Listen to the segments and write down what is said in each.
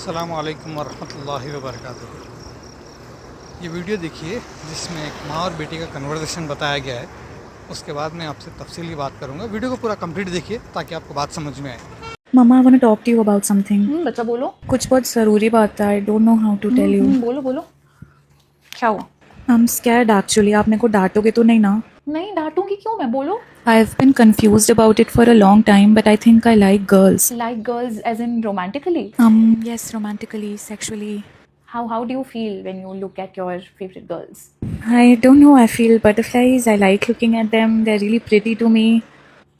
السلام علیکم ورحمۃ اللہ وبرکاتہ۔ یہ ویڈیو دیکھیے جس میں ایک ماں اور بیٹی کا کنورزیشن بتایا گیا ہے، اس کے بعد میں آپ سے تفصیلی بات کروں گا۔ ویڈیو کو پورا کمپلیٹ دیکھیے تاکہ آپ کو بات سمجھ میں آئے۔ مما I want to talk to you about something. بچہ بولو۔ کچھ بہت ضروری بات ہے، I don't know how to tell you. بولو بولو، کیا ہوا؟ آئی ایم اسکیئرڈ ایکچولی، آپ میرے کو ڈانٹو گے تو نہیں نا؟ نہیں ڈانٹوں گی کیوں، میں بولو۔ I have been confused about it for a long time but I think I like girls. Like girls as in romantically? Yes, romantically, sexually. how do you feel when you look at your favorite girls? I don't know, I feel butterflies. I like looking at them. They're really pretty to me.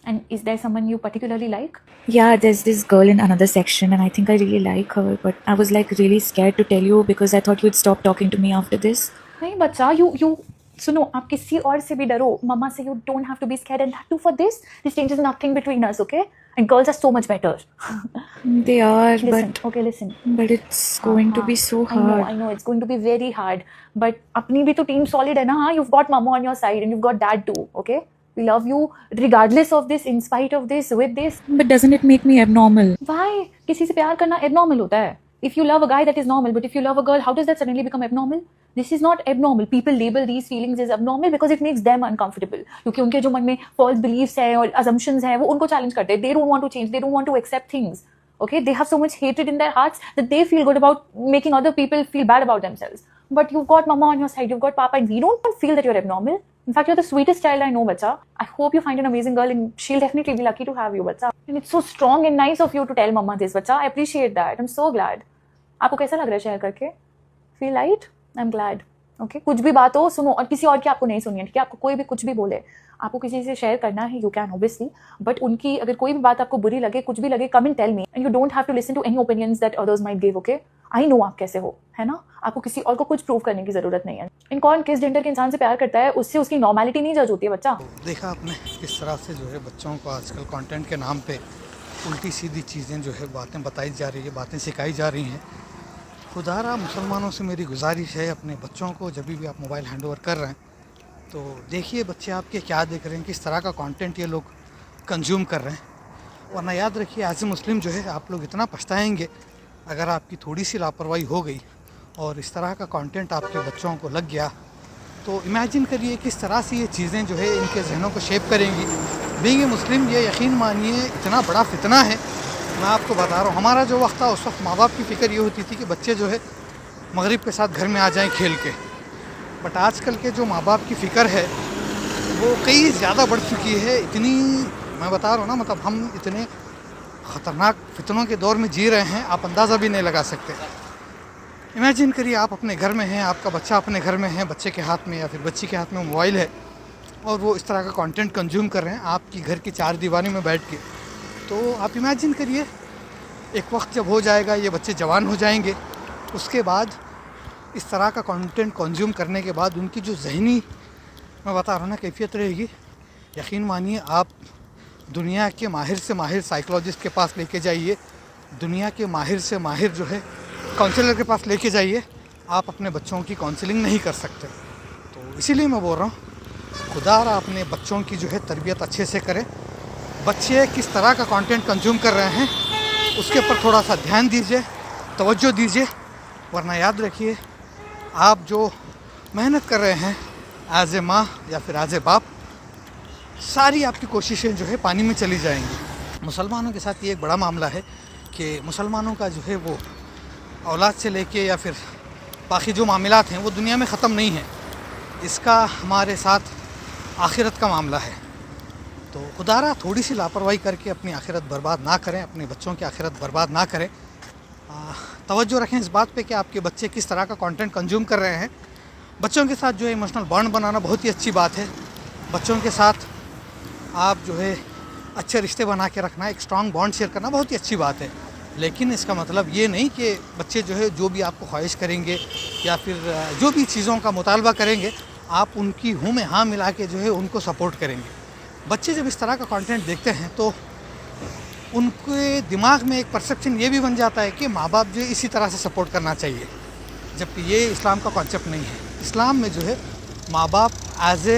And is there someone you particularly like? Yeah, there's this girl in another section and I think I really like her, but I was like really scared to tell you because I thought you'd stop talking to me after this. نہیں بچہ، you سنو، آپ کسی اور سے بھی ڈرو، مما سے you don't have to be scared, and that too for this changes nothing between us, okay? And girls are so much better. They are, Listen, okay, listen. but it's going to be so hard. I know it's going to be very hard, but اپنی بھی تو team solid ہے نا، ہاں، you've got mama on your side and you've got dad too, okay? We love you regardless of this, in spite of this, with this. But doesn't it make me abnormal? Why? کسی سے پیار کرنا abnormal ہوتا ہے. If you love a guy, that is normal, but if you love a girl, how does that suddenly become abnormal? This is not abnormal. People label these feelings as abnormal because it makes them uncomfortable. کیونکہ ان کے جو من میں false beliefs ہیں اور assumptions ہیں، وہ ان کو challenge کرتے ہیں. They don't want to change. They don't want to accept things. Okay? They have so much hatred in their hearts that they feel good about making other people feel bad about themselves. But you've got mama on your side, you've got papa, and we don't feel that you're abnormal. In fact, you're the sweetest child I know, bacha. I hope you find an amazing girl and she'll definitely be lucky to have you, bacha. And it's so strong and nice of you to tell mama this, bacha. I appreciate that. I'm so glad. آپ کو کیسا لگ رہا ہے share کر کے؟ Feel light? I am glad. Okay, کچھ بھی بات ہو سنو، اور کسی اور کی آپ کو نہیں سننی ہے، ٹھیک ہے؟ آپ کو کوئی بھی کچھ بھی بولے، آپ کو کسی سے شیئر کرنا ہے، you can obviously, but in کی اگر کوئی بھی بات آپ کو بری لگے، کچھ بھی لگے، come and tell me, and you don't have to listen to any opinions that others might give. Okay, I know آپ کیسے ہو، ہے نا؟ آپ کو کسی اور کو کچھ پروو کرنے کی ضرورت نہیں ہے. ان کون کس جینڈر کے انسان سے پیار کرتا ہے، اس سے اس کی نارملٹی نہیں جج ہوتی ہے بچہ. دیکھا آپ نے کس طرح سے جو ہے بچوں کو آج کل کانٹینٹ کے نام پہ الٹی سیدھی چیزیں جو ہے باتیں بتائی جا رہی ہے، باتیں سکھائی جا رہی ہیں. خدا را مسلمانوں سے میری گزارش ہے، اپنے بچوں کو جب بھی آپ موبائل ہینڈ اوور کر رہے ہیں تو دیکھیے بچے آپ کے کیا دیکھ رہے ہیں، کس طرح کا کانٹینٹ یہ لوگ کنزیوم کر رہے ہیں. ورنہ یاد رکھیے ایز اے مسلم جو ہے آپ لوگ اتنا پچھتائیں گے اگر آپ کی تھوڑی سی لاپرواہی ہو گئی اور اس طرح کا کانٹینٹ آپ کے بچوں کو لگ گیا تو امیجن کریے کس طرح سے یہ چیزیں جو ہے ان کے ذہنوں کو شیپ کریں گی. بینگ اے مسلم یہ یقین مانیے اتنا بڑا فتنہ ہے. میں آپ کو بتا رہا ہوں، ہمارا جو وقت تھا اس وقت ماں باپ کی فکر یہ ہوتی تھی کہ بچے جو ہے مغرب کے ساتھ گھر میں آ جائیں کھیل کے. بٹ آج کل کے جو ماں باپ کی فکر ہے وہ کئی زیادہ بڑھ چکی ہے. اتنی میں بتا رہا ہوں نا، مطلب ہم اتنے خطرناک فتنوں کے دور میں جی رہے ہیں، آپ اندازہ بھی نہیں لگا سکتے. امیجن کریے آپ اپنے گھر میں ہیں، آپ کا بچہ اپنے گھر میں ہے، بچے کے ہاتھ میں یا پھر بچی کے ہاتھ میں موبائل ہے اور وہ اس طرح کا کانٹینٹ کنزیوم کر رہے ہیں آپ کی گھر کی چار دیواری میں بیٹھ کے. تو آپ امیجن کریے ایک وقت جب ہو جائے گا، یہ بچے جوان ہو جائیں گے، اس کے بعد اس طرح کا کانٹینٹ کنزیوم کرنے کے بعد ان کی جو ذہنی میں بتا رہا ہوں نا کیفیت رہے گی، یقین مانیے آپ دنیا کے ماہر سے ماہر سائیکولوجسٹ کے پاس لے کے جائیے، دنیا کے ماہر سے ماہر جو ہے کاؤنسلر کے پاس لے کے جائیے، آپ اپنے بچوں کی کاؤنسلنگ نہیں کر سکتے. تو اسی لیے میں بول رہا ہوں خدا را اپنے بچوں کی جو ہے تربیت اچھے سے کرے. بچے کس طرح کا کانٹینٹ کنزیوم کر رہے ہیں اس کے اوپر تھوڑا سا دھیان دیجیے، توجہ دیجیے. ورنہ یاد رکھیے آپ جو محنت کر رہے ہیں ایز اے ماں یا پھر ایز اے باپ، ساری آپ کی کوششیں جو ہے پانی میں چلی جائیں گی. مسلمانوں کے ساتھ یہ ایک بڑا معاملہ ہے کہ مسلمانوں کا جو ہے وہ اولاد سے لے کے یا پھر باقی جو معاملات ہیں وہ دنیا میں ختم نہیں ہیں، اس کا ہمارے ساتھ آخرت کا معاملہ ہے. تو خدا را تھوڑی سی لاپرواہی کر کے اپنی آخرت برباد نہ کریں، اپنے بچوں کی آخرت برباد نہ کریں. توجہ رکھیں اس بات پہ کہ آپ کے بچے کس طرح کا کانٹینٹ کنزیوم کر رہے ہیں. بچوں کے ساتھ جو ہے ایموشنل بانڈ بنانا بہت ہی اچھی بات ہے. بچوں کے ساتھ آپ جو ہے اچھے رشتے بنا کے رکھنا، ایک اسٹرانگ بانڈ شیئر کرنا بہت ہی اچھی بات ہے. لیکن اس کا مطلب یہ نہیں کہ بچے جو ہے جو بھی آپ کو خواہش کریں گے یا پھر جو بھی چیزوں کا مطالبہ کریں گے آپ ان کی ہوں میں ہاں ملا کے جو ہے ان کو سپورٹ کریں گے. بچے جب اس طرح کا کانٹینٹ دیکھتے ہیں تو ان کے دماغ میں ایک پرسیپشن یہ بھی بن جاتا ہے کہ ماں باپ جو ہے اسی طرح سے سپورٹ کرنا چاہیے، جبکہ یہ اسلام کا کانسیپٹ نہیں ہے. اسلام میں جو ہے ماں باپ ایز اے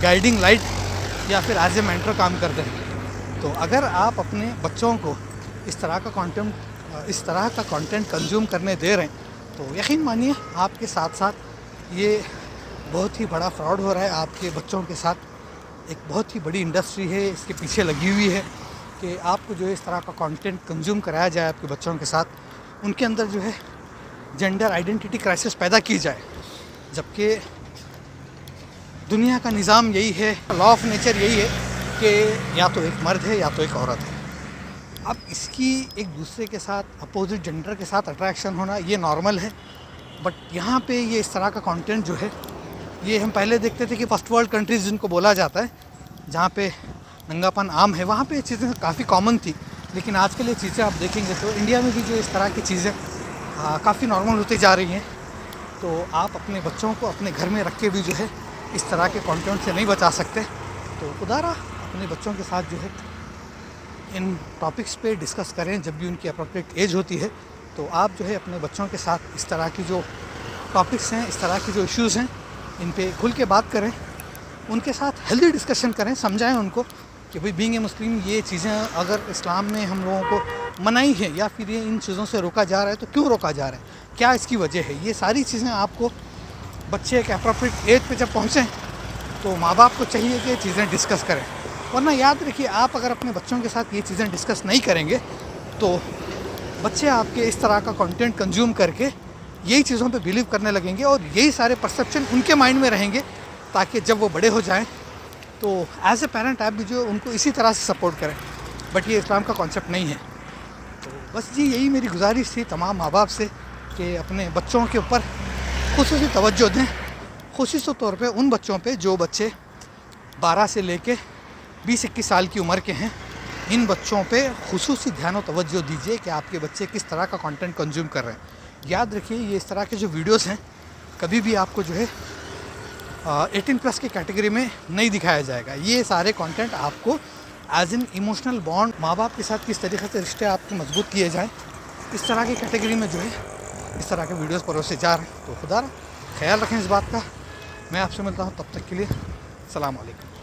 گائیڈنگ لائٹ یا پھر ایز اے مینٹر کام کرتے ہیں. تو اگر آپ اپنے بچوں کو اس طرح کا اس طرح کا کانٹینٹ کنزیوم کرنے دے رہے ہیں تو یقین مانیے آپ کے ساتھ ساتھ یہ بہت ہی بڑا فراڈ ہو رہا ہے آپ کے بچوں کے ساتھ. ایک بہت ہی بڑی انڈسٹری ہے اس کے پیچھے لگی ہوئی ہے کہ آپ کو جو ہے اس طرح کا کانٹینٹ کنزیوم کرایا جائے آپ کے بچوں کے ساتھ, ان کے اندر جو ہے جینڈر آئیڈینٹی کرائسس پیدا کی جائے, جبکہ دنیا کا نظام یہی ہے, لا آف نیچر یہی ہے کہ یا تو ایک مرد ہے یا تو ایک عورت ہے. اب اس کی ایک دوسرے کے ساتھ اپوزٹ جینڈر کے ساتھ اٹریکشن ہونا یہ نارمل ہے, بٹ یہاں پہ یہ اس طرح کا کانٹینٹ جو ہے یہ ہم پہلے دیکھتے تھے کہ فرسٹ ورلڈ کنٹریز جن کو بولا جاتا ہے جہاں پہ ننگا پن عام ہے وہاں پہ یہ چیزیں کافی کامن تھی, لیکن آج کل یہ چیزیں آپ دیکھیں گے تو انڈیا میں بھی جو اس طرح کی چیزیں کافی نارمل ہوتی جا رہی ہیں. تو آپ اپنے بچوں کو اپنے گھر میں رکھ کے بھی جو ہے اس طرح کے کانٹینٹ سے نہیں بچا سکتے. تو خدا را اپنے بچوں کے ساتھ جو ہے ان ٹاپکس پہ ڈسکس کریں جب بھی ان کی اپروپریٹ ایج ہوتی ہے. تو آپ جو ہے اپنے بچوں کے ساتھ اس طرح کی جو ٹاپکس ہیں, اس طرح کی جو ایشوز ہیں, ان پہ کھل کے بات کریں, ان کے ساتھ ہیلدی ڈسکشن کریں, سمجھائیں ان کو کہ بھئی بینگ اے مسلم یہ چیزیں اگر اسلام میں ہم لوگوں کو منائی ہے یا پھر یہ ان چیزوں سے روکا جا رہا ہے تو کیوں روکا جا رہا ہے, کیا اس کی وجہ ہے. یہ ساری چیزیں آپ کو بچے ایک اپروپریٹ ایج پہ جب پہنچیں تو ماں باپ کو چاہیے کہ یہ چیزیں ڈسکس کریں. ورنہ یاد رکھیے آپ اگر اپنے بچوں کے ساتھ یہ چیزیں ڈسکس نہیں کریں گے تو بچے آپ کے اس طرح کا کانٹینٹ کنزیوم کر کے یہی چیزوں پہ بلیو کرنے لگیں گے اور یہی سارے پرسیپشن ان کے مائنڈ میں رہیں گے, تاکہ جب وہ بڑے ہو جائیں تو ایز اے پیرنٹ آپ بھی جو ان کو اسی طرح سے سپورٹ کریں. بٹ یہ اسلام کا کانسیپٹ نہیں ہے. تو بس جی یہی میری گزارش تھی تمام ماں باپ سے کہ اپنے بچوں کے اوپر خصوصی توجہ دیں, خصوصی طور پہ ان بچوں پہ جو بچے 12 سے لے کے 20-21 سال کی عمر کے ہیں. ان بچوں پہ خصوصی دھیان و توجہ دیجیے کہ آپ کے بچے کس طرح کا کانٹینٹ کنزیوم کر رہے ہیں. یاد رکھیے یہ اس طرح کے جو ویڈیوز ہیں کبھی بھی آپ کو جو ہے 18+ کی کیٹیگری میں نہیں دکھایا جائے گا. یہ سارے کانٹینٹ آپ کو ایز این ایموشنل بانڈ ماں باپ کے ساتھ کس طریقے سے رشتے آپ کے مضبوط کیے جائیں اس طرح کی کیٹیگری میں جو ہے اس طرح کے ویڈیوز پروسے جا رہے ہیں. تو خدا خیال رکھیں اس بات کا. میں آپ سے ملتا ہوں, تب تک کے لیے السلام علیکم.